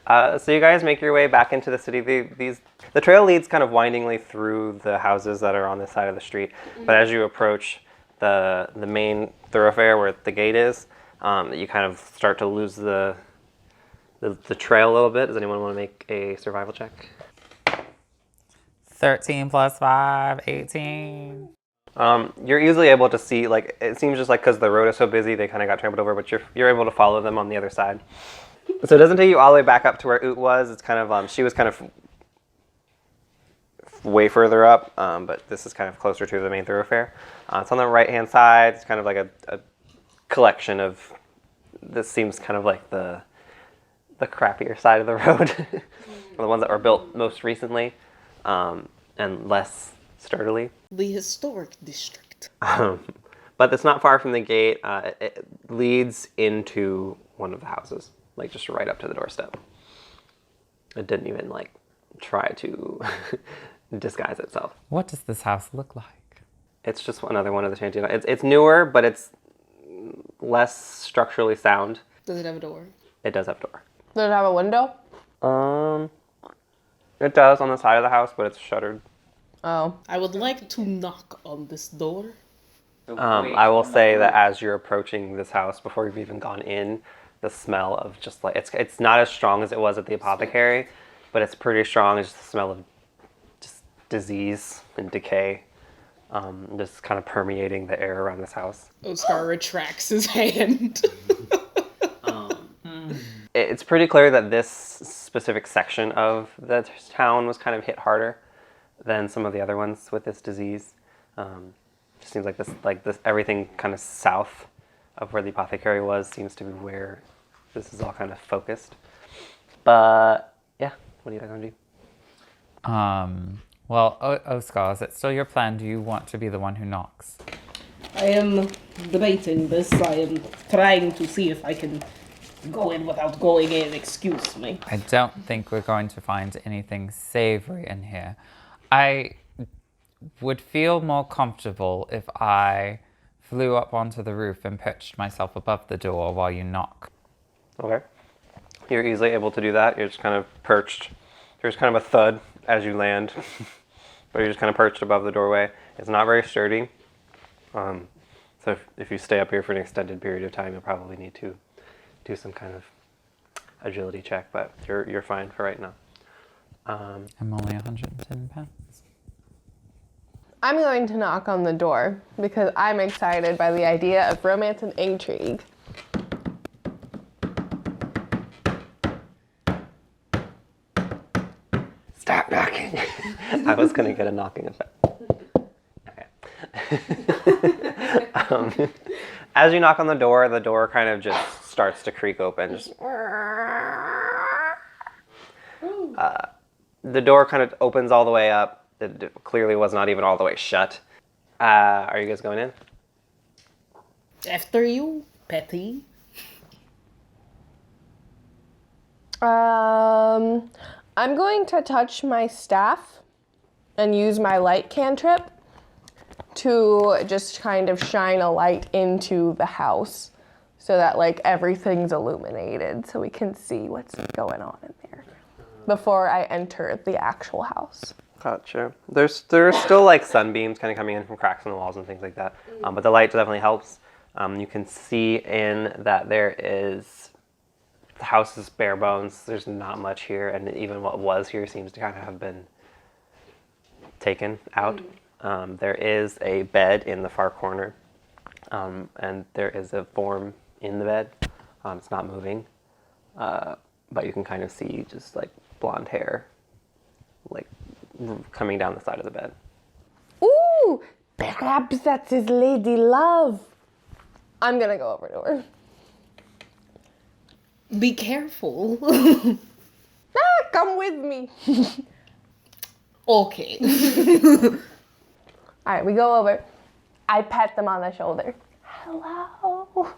So you guys make your way back into the city. The trail leads kind of windingly through the houses that are on this side of the street. But as you approach the main thoroughfare where the gate is, you kind of start to lose the trail a little bit. Does anyone want to make a survival check? 13 plus 5, 18. You're easily able to see, like, it seems just like because the road is so busy, they kind of got trampled over, but you're able to follow them on the other side. So it doesn't take you all the way back up to where Oot was. It's kind of, she was kind of way further up, but this is kind of closer to the main thoroughfare. It's on the right-hand side. It's kind of like a collection of, this seems kind of like the crappier side of the road, the ones that were built most recently, and less sturdily. The historic district. But it's not far from the gate. It leads into one of the houses, like just right up to the doorstep. It didn't even like try to disguise itself. What does this house look like? It's just another one of the shanty. It's newer, but it's less structurally sound. Does it have a door? It does have a door. Does it have a window? It does on the side of the house, but it's shuttered. Oh. I would like to knock on this door. I will say that as you're approaching this house, before you've even gone in, the smell of just like, it's not as strong as it was at the apothecary, but it's pretty strong. It's just the smell of just disease and decay, just kind of permeating the air around this house. Oskar retracts his hand. It's pretty clear that this specific section of the town was kind of hit harder than some of the other ones with this disease. Just seems like this, everything kind of south of where the apothecary was seems to be where this is all kind of focused. But yeah, what are you guys gonna do? Well, Oskar, is it still your plan? Do you want to be the one who knocks? I am debating this. I am trying to see if I can go in without going in. Excuse me. I don't think we're going to find anything savory in here. I would feel more comfortable if I flew up onto the roof and perched myself above the door while you knock. Okay. You're easily able to do that. You're just kind of perched. There's kind of a thud as you land, but you're just kind of perched above the doorway. It's not very sturdy. So if you stay up here for an extended period of time, you'll probably need to do some kind of agility check, but you're fine for right now. I'm only 110 pounds. I'm going to knock on the door because I'm excited by the idea of romance and intrigue. Stop knocking. I was going to get a knocking effect. Okay. As you knock on the door kind of just starts to creak open. Just the door kind of opens all the way up. It clearly was not even all the way shut. Are you guys going in? After you, Petti. I'm going to touch my staff and use my light cantrip to just kind of shine a light into the house so that like everything's illuminated so we can see what's going on in there before I enter the actual house. Gotcha. There's still like sunbeams kind of coming in from cracks in the walls and things like that, but the light definitely helps. You can see in that there is, the house is bare bones. There's not much here, and even what was here seems to kind of have been taken out. There is a bed in the far corner, and there is a form in the bed. It's not moving, but you can kind of see just like blonde hair, like coming down the side of the bed. Ooh, perhaps that's his lady love. I'm gonna go over to her. Be careful. Come with me. Okay. All right, we go over. I pat them on the shoulder. Hello.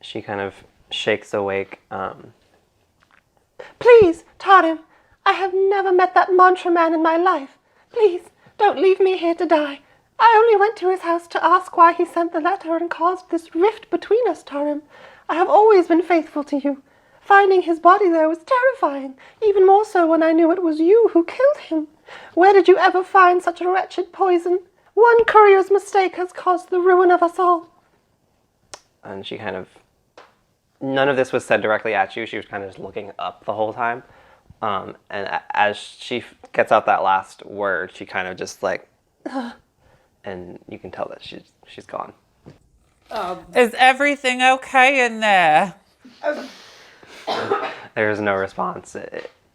She kind of shakes awake. Please, Tarim, I have never met that mantra man in my life. Please, don't leave me here to die. I only went to his house to ask why he sent the letter and caused this rift between us, Tarim. I have always been faithful to you. Finding his body there was terrifying, even more so when I knew it was you who killed him. Where did you ever find such a wretched poison? One courier's mistake has caused the ruin of us all. And she kind of... None of this was said directly at you. She was kind of just looking up the whole time. And as she gets out that last word, she kind of just like... and you can tell that she's gone. Is everything okay in there? There's no response.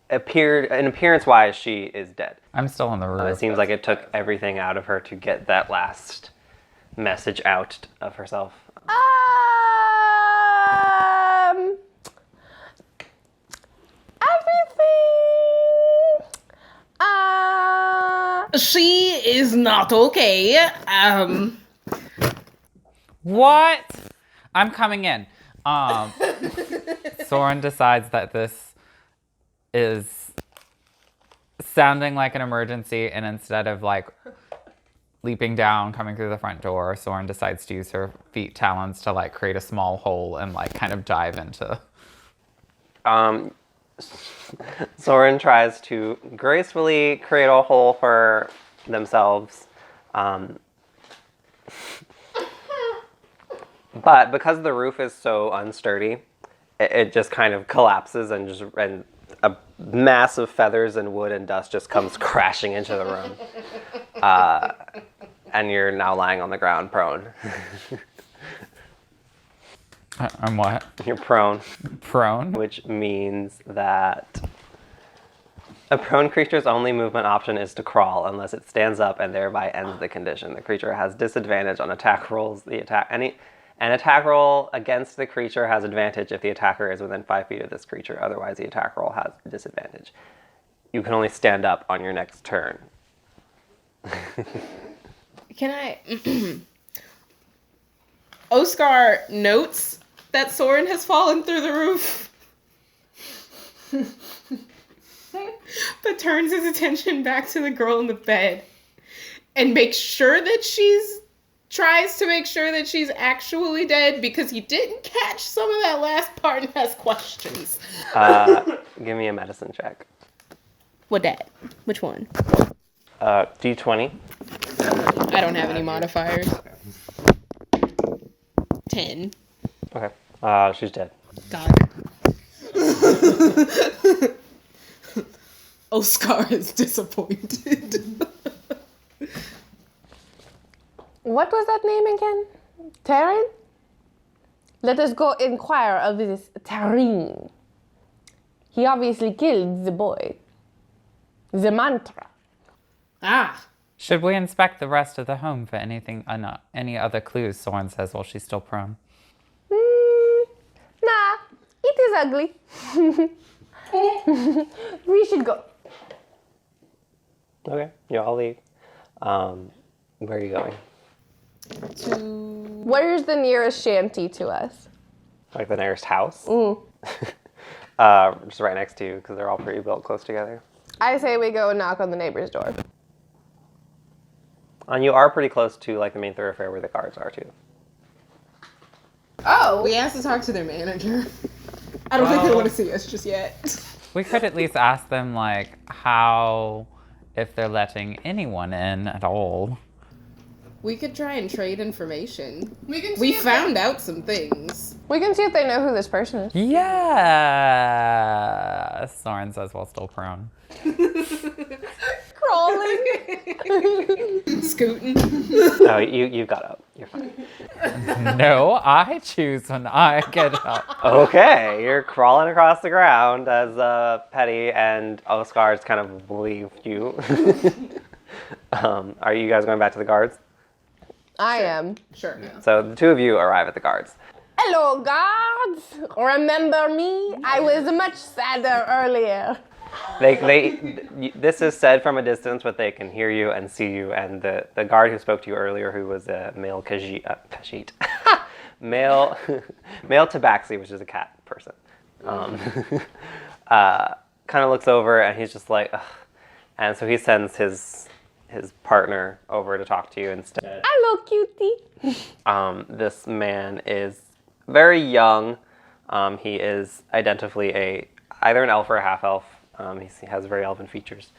Appearance-wise, she is dead. I'm still on the roof. It seems like it took everything out of her to get that last message out of herself. Everything. She is not okay. What? I'm coming in. Sorin decides that this is sounding like an emergency, and instead of like leaping down, coming through the front door, Sorin decides to use her feet talons to like create a small hole and like kind of dive into. Sorin tries to gracefully create a hole for themselves. But because the roof is so unsturdy, it just kind of collapses and a mass of feathers and wood and dust just comes crashing into the room. And you're now lying on the ground prone. I'm what? You're prone. Prone? Which means that a prone creature's only movement option is to crawl unless it stands up and thereby ends the condition. The creature has disadvantage on attack rolls. An attack roll against the creature has advantage if the attacker is within 5 feet of this creature. Otherwise, the attack roll has disadvantage. You can only stand up on your next turn. Can I... Oskar notes that Sorin has fallen through the roof. But turns his attention back to the girl in the bed. And makes sure that tries to make sure that she's actually dead because he didn't catch some of that last part and has questions. Give me a medicine check. What dat? Which one? D20. I don't have any modifiers. 10. Okay. She's dead. God. Oskar is disappointed. What was that name again? Tarin? Let us go inquire of this Tarin. He obviously killed the boy. The mantra. Ah. Should we inspect the rest of the home for any other clues? Sorin says while she's still prone. Nah, it is ugly. We should go. Okay, you all leave. Where are you going? Where's the nearest shanty to us? Like the nearest house? Just right next to you, because they're all pretty built close together. I say we go knock on the neighbor's door. And you are pretty close to like the main thoroughfare where the guards are too. Oh. We asked to talk to their manager. I don't think they want to see us just yet. We could at least ask them like if they're letting anyone in at all. We could try and trade information. We found out some things. We can see if they know who this person is. Yeah, Sorin says while still prone. Crawling. Scooting. Oh, you got up. You're fine. No, I choose when I get up. Okay, you're crawling across the ground as Petti and Oskar just kind of leave you. Are you guys going back to the guards? I am. Sure. Yeah. So the two of you arrive at the guards. Hello, guards. Remember me? I was much sadder earlier. This is said from a distance, but they can hear you and see you. And the guard who spoke to you earlier, who was a male Khajiit, male tabaxi, which is a cat person, kind of looks over and he's just like, ugh. And so he sends his partner over to talk to you instead. Hello, cutie. This man is very young, He is identically either an elf or a half elf. He has very elven features.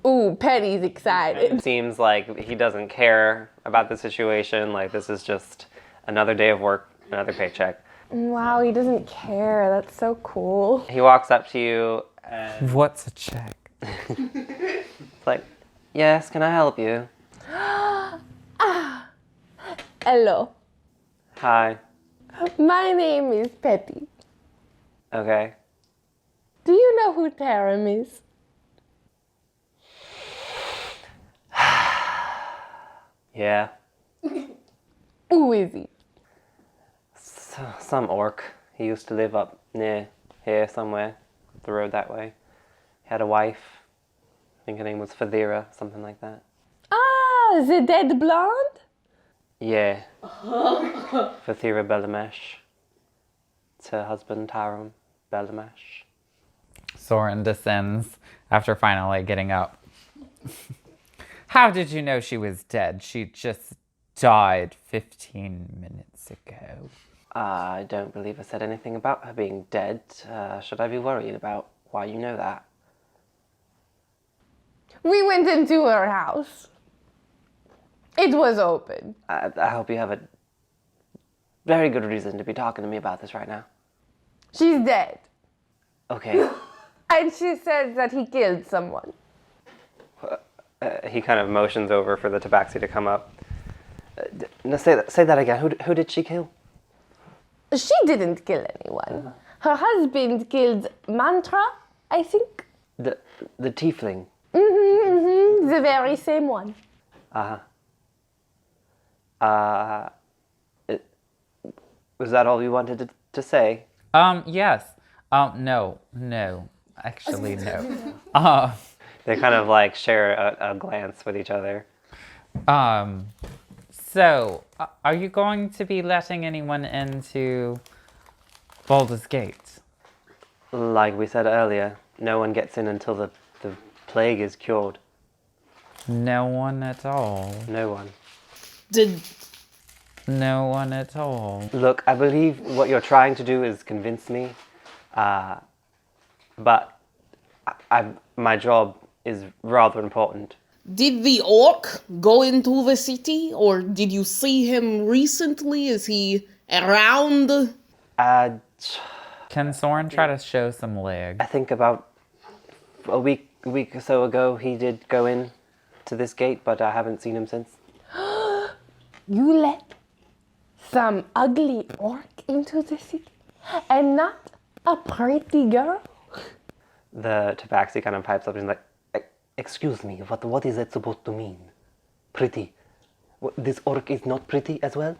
Ooh, Petti's excited. It seems like he doesn't care about the situation. Like, this is just another day of work, another paycheck. Wow, he doesn't care. That's so cool. He walks up to you and What's a check? it's like, yes, can I help you? Hello. Hi. My name is Petti. Okay. Do you know who Taram is? Yeah. Who is he? Some orc. He used to live up near here somewhere, the road that way. He had a wife. I think her name was Fadira, something like that. Ah, the dead blonde? Yeah. Fadira Belamash. It's her husband, Taram Belamash. Sorin descends after finally getting up. How did you know she was dead? She just died 15 minutes ago. I don't believe I said anything about her being dead. Should I be worried about why you know that? We went into her house. It was open. I hope you have a very good reason to be talking to me about this right now. She's dead. Okay. And she says that he killed someone. He kind of motions over for the tabaxi to come up. No, say that again. Who did she kill? She didn't kill anyone. Her husband killed Mantra, I think. The tiefling. The very same one. Was that all you wanted to say? Yes. No. Actually, no. They kind of like share a glance with each other. So, are you going to be letting anyone into Baldur's Gate? Like we said earlier, no one gets in until the plague is cured. No one at all. No one. No one at all. Look, I believe what you're trying to do is convince me, but my job is rather important. Did the orc go into the city, or did you see him recently? Is he around? Can Sorin try to show some leg? I think about a week or so ago he did go in to this gate, but I haven't seen him since. You let some ugly orc into the city? And not a pretty girl? The tabaxi kind of pipes up and is like, excuse me, what is that supposed to mean? Pretty. This orc is not pretty as well?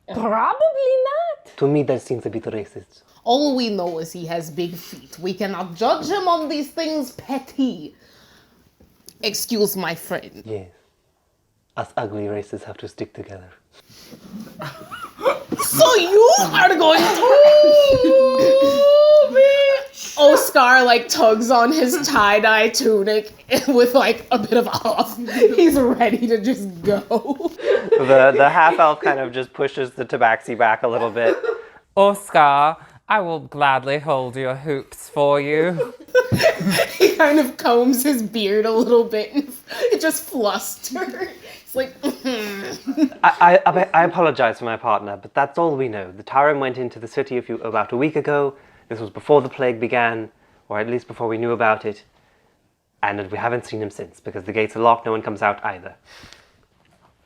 Probably not. To me, that seems a bit racist. All we know is he has big feet. We cannot judge him on these things, Petti. Excuse my friend. Yes. Us ugly races have to stick together. So you are going to Oskar like tugs on his tie-dye tunic with like a bit of off. He's ready to just go. The half-elf kind of just pushes the tabaxi back a little bit. Oskar, I will gladly hold your hoops for you. He kind of combs his beard a little bit and it just flustered. It's like, I apologize for my partner, but that's all we know. The Tarim went into the city about a week ago. This was before the plague began, or at least before we knew about it. And we haven't seen him since, because the gates are locked, no one comes out either.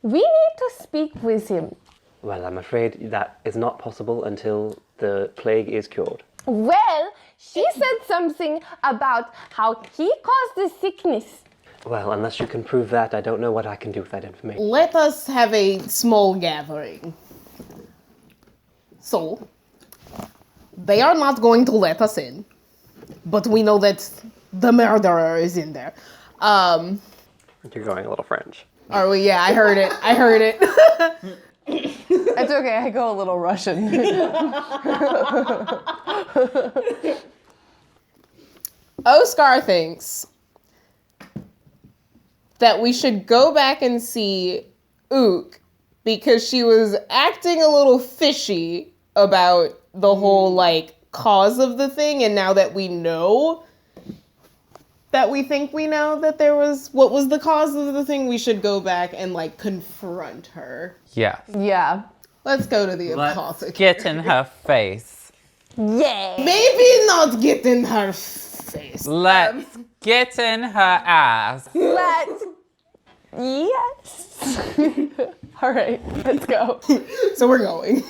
We need to speak with him. Well, I'm afraid that is not possible until the plague is cured. Well, she said something about how he caused the sickness. Well, unless you can prove that, I don't know what I can do with that information. let us have a small gathering. So, they are not going to let us in, but we know that the murderer is in there. You're going a little French. Are we? Yeah, I heard it. It's okay, I go a little Russian. Oskar thinks that we should go back and see Ook because she was acting a little fishy about the whole, like, cause of the thing, and now that we know that we think we know that there was, what was the cause of the thing, we should go back and, like, confront her. Yes. Yeah. Let's go to the Let's apothecary. get in her face. Yay. Maybe not get in her face. Let's get in her ass. Let's. Yes. All right, let's go. So we're going.